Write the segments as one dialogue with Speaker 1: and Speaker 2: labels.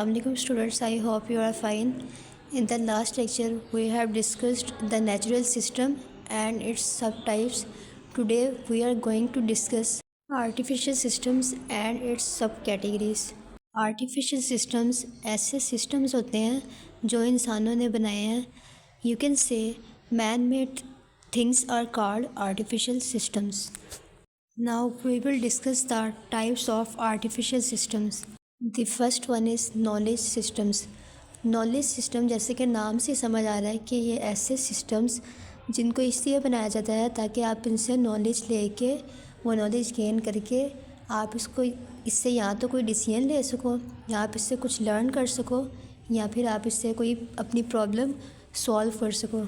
Speaker 1: Assalamualaikum students, I hope you are fine. In the last lecture, we have discussed the natural system and its subtypes. Today, we are going to discuss artificial systems and its subcategories. Artificial systems ऐसे systems होते हैं जो इंसानों ने बनाए हैं. You can say man-made things are called artificial systems. Now we will discuss the types of artificial systems. The first one is knowledge systems. Knowledge system जैसे कि नाम से समझ आ रहा है कि ये ऐसे सिस्टम्स जिनको इसलिए बनाया जाता है ताकि आप इनसे नॉलेज लेके वो नॉलेज गेन करके आप इससे या तो कोई डिसीजन ले सको या आप इससे कुछ लर्न कर सको या फिर आप इससे कोई अपनी प्रॉब्लम सॉल्व कर सको.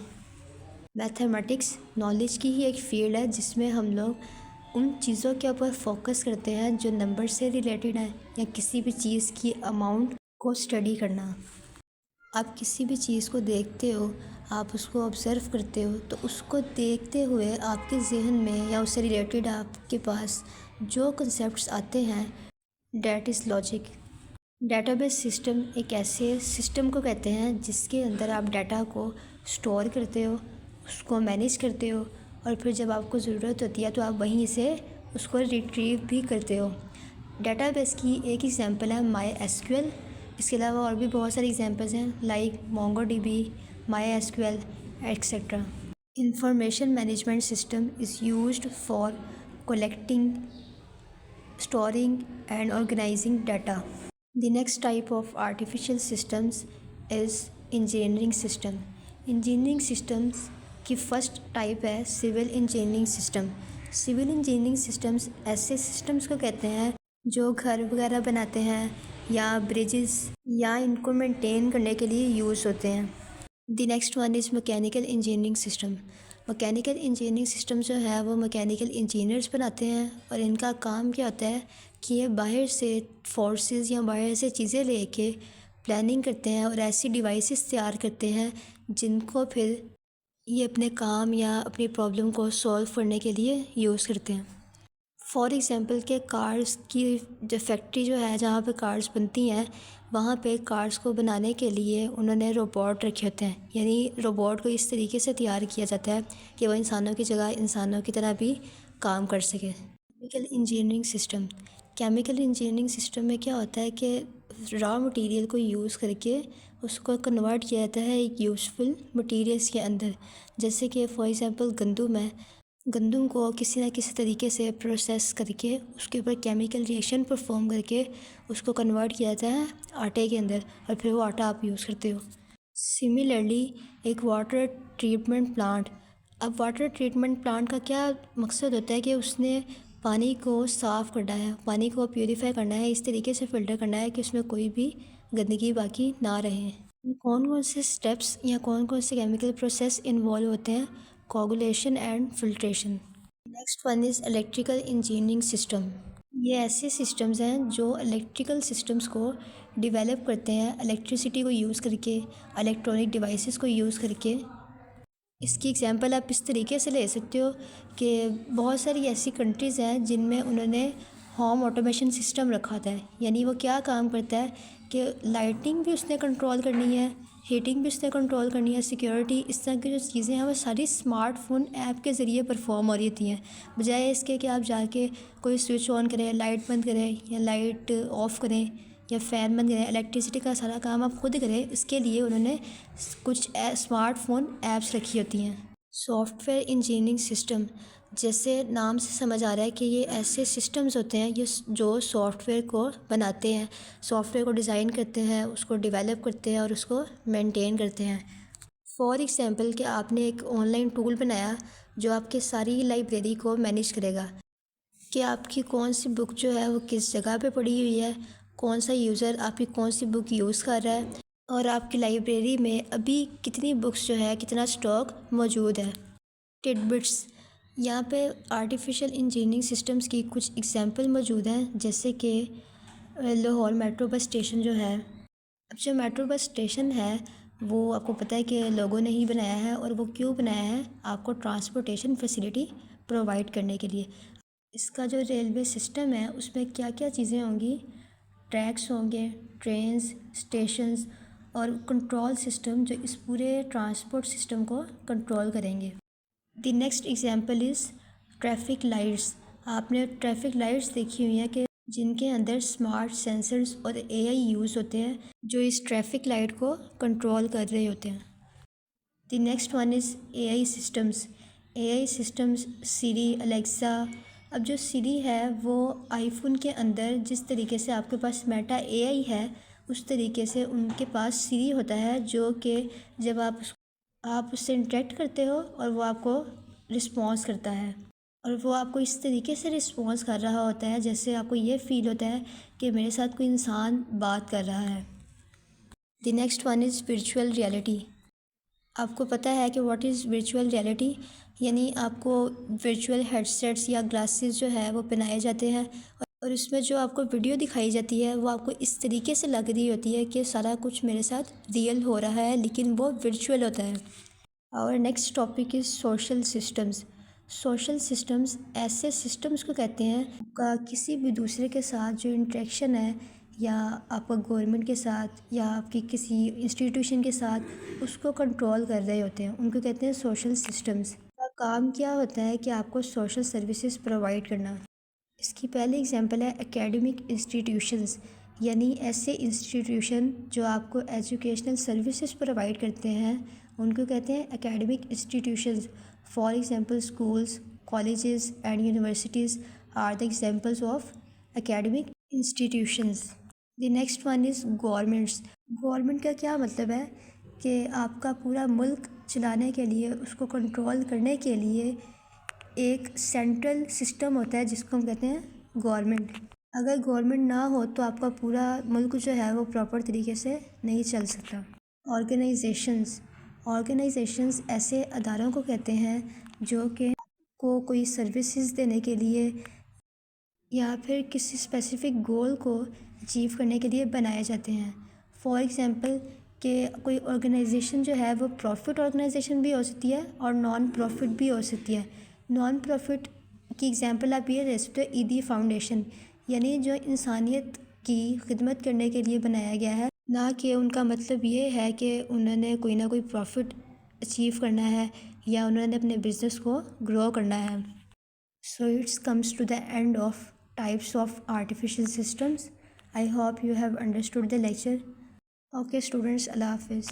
Speaker 1: मैथमेटिक्स नॉलेज की ही एक फील्ड है जिसमें हम लोग उन चीज़ों के ऊपर फोकस करते हैं जो नंबर से रिलेटेड है या किसी भी चीज़ की अमाउंट को स्टडी करना. आप किसी भी चीज़ को देखते हो, आप उसको ऑब्ज़र्व करते हो, तो उसको देखते हुए आपके जहन में या उससे रिलेटेड आपके पास जो कंसेप्ट्स आते हैं that is logic. Database system एक ऐसे सिस्टम को कहते हैं जिसके अंदर आप डाटा को स्टोर करते हो, उसको मैनेज करते हो और फिर जब आपको ज़रूरत होती है तो आप वहीं से उसको रिट्रीव भी करते हो. डेटाबेस की एक एग्जांपल है MySQL. इसके अलावा और भी बहुत सारे एग्जांपल्स हैं like MongoDB, MySQL etcetera. Information management system is used for collecting, storing and organizing data. The next type of artificial systems is engineering system. Engineering systems की फर्स्ट टाइप है civil engineering system. Civil engineering systems ऐसे systems को कहते हैं जो घर वगैरह बनाते हैं या ब्रिजेस या इनको मेंटेन करने के लिए यूज़ होते हैं. The next one is mechanical engineering system. Mechanical engineering system जो है वो मैकेनिकल इंजीनियर्स बनाते हैं और इनका काम क्या होता है कि ये बाहर से फोर्सेस या बाहर से चीज़ें लेके प्लानिंग करते हैं और ऐसी डिवाइसेस तैयार करते हैं जिनको फिर ये अपने काम या अपनी प्रॉब्लम को सॉल्व करने के लिए यूज़ करते हैं. फॉर एग्ज़ाम्पल के कार्स की जो फैक्ट्री जो है जहाँ पे कार्स बनती हैं वहाँ पे कार्स को बनाने के लिए उन्होंने रोबोट रखे होते हैं. यानी रोबोट को इस तरीके से तैयार किया जाता है कि वो इंसानों की जगह इंसानों की तरह भी काम कर सके. Chemical engineering system. Chemical engineering system में क्या होता है कि रॉ मटेरियल को यूज़ करके उसको कन्वर्ट किया जाता है एक यूज़फुल मटेरियल्स के अंदर. जैसे कि फॉर एग्ज़ाम्पल गंदम है, गंदम को किसी न किसी तरीके से प्रोसेस करके उसके ऊपर केमिकल रिएक्शन परफॉर्म करके उसको कन्वर्ट किया जाता है आटे के अंदर और फिर वो आटा आप यूज़ करते हो. सिमिलरली एक वाटर ट्रीटमेंट प्लांट. अब वाटर ट्रीटमेंट प्लांट का क्या मकसद होता है कि उसने पानी को साफ़ करना है, पानी को प्यूरीफाई करना है, इस तरीके से फ़िल्टर करना है कि उसमें कोई भी गंदगी बाकी ना रहे. कौन कौन से स्टेप्स या कौन कौन से केमिकल प्रोसेस इन्वॉल्व होते हैं? Coagulation and filtration. Next one is electrical engineering system. ये ऐसे सिस्टम्स हैं जो इलेक्ट्रिकल सिस्टम्स को डिवेलप करते हैं इलेक्ट्रिसिटी को यूज़ करके, इलेक्ट्रॉनिक डिवाइसेस को यूज़ करके. इसकी एग्जांपल आप इस तरीके से ले सकते हो कि बहुत सारी ऐसी कंट्रीज़ हैं जिनमें उन्होंने होम ऑटोमेशन सिस्टम रखा था. यानी वो क्या काम करता है कि लाइटिंग भी उसने कंट्रोल करनी है, हीटिंग भी उसने कंट्रोल करनी है, सिक्योरिटी, इस तरह की जो चीज़ें हैं वो सारी स्मार्टफोन ऐप के ज़रिए परफॉर्म हो रही होती हैं. बजाय इसके कि आप जाके कोई स्विच ऑन करें, लाइट बंद करें या लाइट ऑफ़ करें या फ़ैन बंद करें, इलेक्ट्रिसिटी का सारा काम आप खुद करें. इसके लिए उन्होंने कुछ स्मार्टफोन ऐप्स रखी होती हैं. Software engineering system. जैसे नाम से समझ आ रहा है कि ये ऐसे सिस्टम्स होते हैं ये जो सॉफ्टवेयर को बनाते हैं, सॉफ्टवेयर को डिज़ाइन करते हैं, उसको डेवलप करते हैं और उसको मेंटेन करते हैं. फॉर एग्ज़ाम्पल कि आपने एक ऑनलाइन टूल बनाया जो आपके सारी लाइब्रेरी को मैनेज करेगा कि आपकी कौन सी बुक जो है वो किस जगह पे पड़ी हुई है, कौन सा यूज़र आपकी कौन सी बुक यूज़ कर रहा है और आपकी लाइब्रेरी में अभी कितनी बुक्स जो है कितना स्टॉक मौजूद है. टिडबिट्स. यहाँ पे आर्टिफिशियल इंजीनियरिंग सिस्टम्स की कुछ एग्जांपल मौजूद हैं जैसे कि लाहौर मेट्रो बस स्टेशन जो है. अब जो मेट्रो बस स्टेशन है वो आपको पता है कि लोगों ने ही बनाया है और वो क्यों बनाया है? आपको ट्रांसपोर्टेशन फैसिलिटी प्रोवाइड करने के लिए. इसका जो रेलवे सिस्टम है उसमें क्या क्या चीज़ें होंगी? ट्रैक्स होंगे, ट्रेन्स, स्टेशंस और कंट्रोल सिस्टम जो इस पूरे ट्रांसपोर्ट सिस्टम को कंट्रोल करेंगे। The next example is traffic lights. आपने ट्रैफिक लाइट्स देखी हुई हैं कि जिनके अंदर स्मार्ट सेंसर्स और एआई यूज़ होते हैं जो इस ट्रैफिक लाइट को कंट्रोल कर रहे होते हैं। The next one is AI systems. AI systems Siri, Alexa. अब जो सिरी है वो आईफोन के अंदर जिस तरीके से आपके पास मेटा एआई है उस तरीके से उनके पास सिरी होता है, जो कि जब आप उससे इंटरेक्ट करते हो और वो आपको रिस्पॉन्स करता है और वो आपको इस तरीके से रिस्पॉन्स कर रहा होता है जैसे आपको ये फ़ील होता है कि मेरे साथ कोई इंसान बात कर रहा है। The next one is virtual reality. आपको पता है कि व्हाट इज़ वर्चुअल रियलिटी, यानी आपको वर्चुअल हेडसेट्स या ग्लासेस जो है वो पहनाए जाते हैं और उसमें जो आपको वीडियो दिखाई जाती है वो आपको इस तरीके से लग रही होती है कि सारा कुछ मेरे साथ रियल हो रहा है, लेकिन वो वर्चुअल होता है। और next topic is social systems. Social systems ऐसे सिस्टम्स को कहते हैं का किसी भी दूसरे के साथ जो इंटरेक्शन है या आपका गवर्नमेंट के साथ या आपकी किसी इंस्टीट्यूशन के साथ उसको कंट्रोल कर रहे होते हैं, उनको कहते हैं सोशल सिस्टम्स। का काम क्या होता है कि आपको सोशल सर्विसेज प्रोवाइड करना। इसकी पहली एग्जांपल है एकेडमिक इंस्टीट्यूशंस, यानी ऐसे इंस्टीट्यूशन जो आपको एजुकेशनल सर्विसेज प्रोवाइड करते हैं उनको कहते हैं academic institutions. For example schools, colleges and universities are the examples of academic institutions. The next one is governments. Government का क्या मतलब है कि आपका पूरा मुल्क चलाने के लिए, उसको कंट्रोल करने के लिए एक सेंट्रल सिस्टम होता है जिसको हम कहते हैं गवर्नमेंट। अगर गवर्नमेंट ना हो तो आपका पूरा मुल्क जो है वो प्रॉपर तरीके से नहीं चल सकता। ऑर्गेनाइजेशंस ऐसे अदारों को कहते हैं जो कि को कोई सर्विसेज देने के लिए या फिर किसी स्पेसिफिक गोल को अचीव करने के लिए बनाए जाते हैं। फॉर एग्ज़ाम्पल कि कोई ऑर्गेनाइजेशन जो है वो प्रॉफिट ऑर्गेनाइजेशन भी हो सकती है और नॉन प्रॉफिट भी हो सकती है। नॉन प्रॉफिट की एग्ज़ाम्पल आप ये ले सकते हो ईदी फाउंडेशन, यानी जो इंसानियत की खिदमत करने के लिए बनाया गया है, ना कि उनका मतलब ये है कि उन्होंने कोई ना कोई प्रॉफिट अचीव करना है या उन्होंने अपने बिज़नेस को ग्रो करना है। So it comes to the end of types of artificial systems. I hope you have understood the lecture. Okay students, Allah Hafiz.